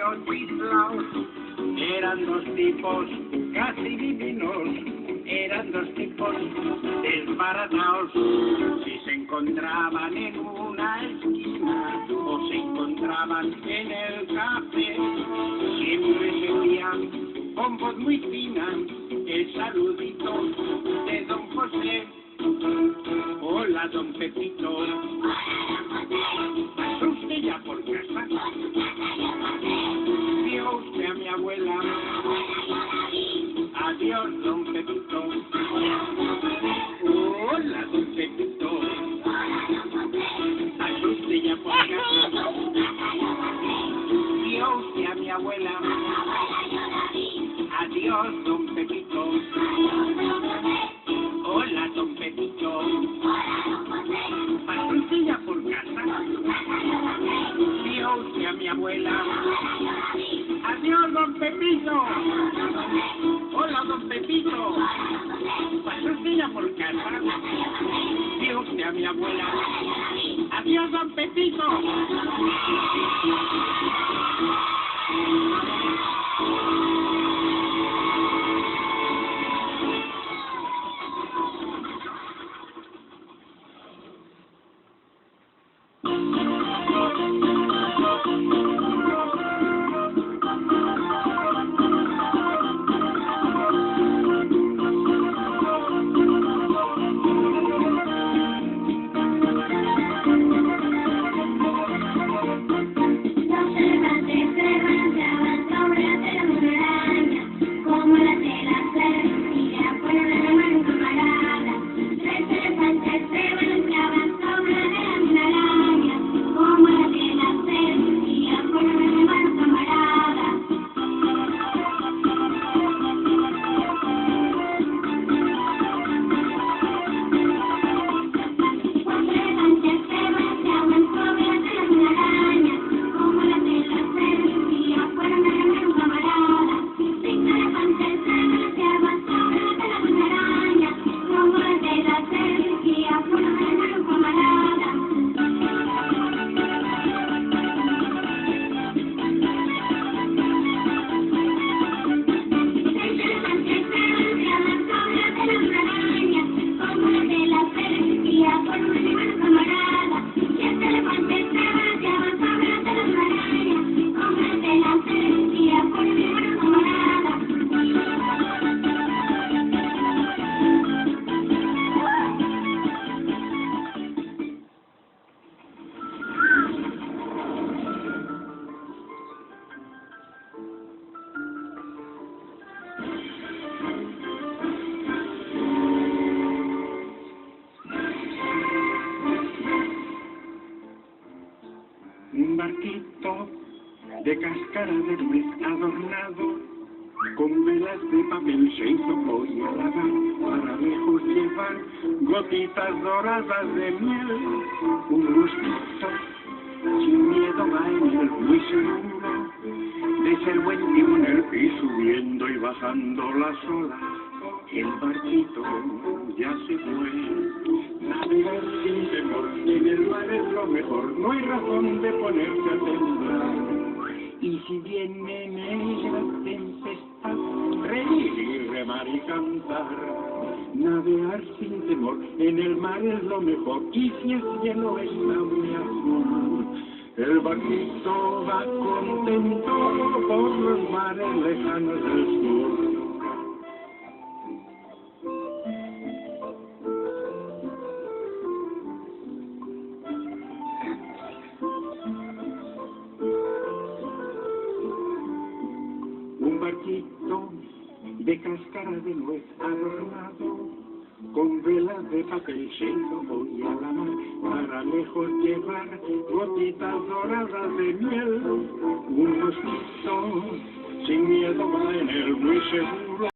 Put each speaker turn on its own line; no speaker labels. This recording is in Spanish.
rubio chiflaos. Eran dos tipos casi divinos, eran dos tipos desbaratados. Si se encontraban en una esquina o se encontraban en el café, siempre se oían con voz muy fina el saludito de don José. Hola, don Pepito. ¿Pasó usted ya por casa? ¿Vio usted a mi abuela? Adiós, don Pepito. Hola, don Pepito. ¿Pasó usted ya por casa? ¿Vio usted a mi abuela? Adiós, don Pepito. Hola, don Pepito. ¿Pasó usted ya por casa? ¿Vio usted a mi abuela? Adiós, don Pepito. Hola, don Pepito. ¿Pasó usted ya por casa? ¿Vio usted a mi abuela? Adiós, don Pepito. Un barquito de cáscara de nuez adornado con velas de papel se hizo hoy a lavar para lejos llevar gotitas doradas de miel. Un mosquito sin miedo va en él muy seguro de ser buen timonel y subiendo y bajando las olas. El barquito ya se fue. Navegar sin temor en el mar es lo mejor, no hay razón de ponerse a temblar. Y si viene negra tempestad, reír y remar y cantar. Navegar sin temor en el mar es lo mejor, y si el cielo está muy azul, el barquito va contento por los mares lejanos del sur. Un barquito de cáscara de nuez adornado con velas de papel se hizo hoy a la mar para lejos llevar gotitas doradas de miel. Un mosquito sin miedo va en él muy seguro.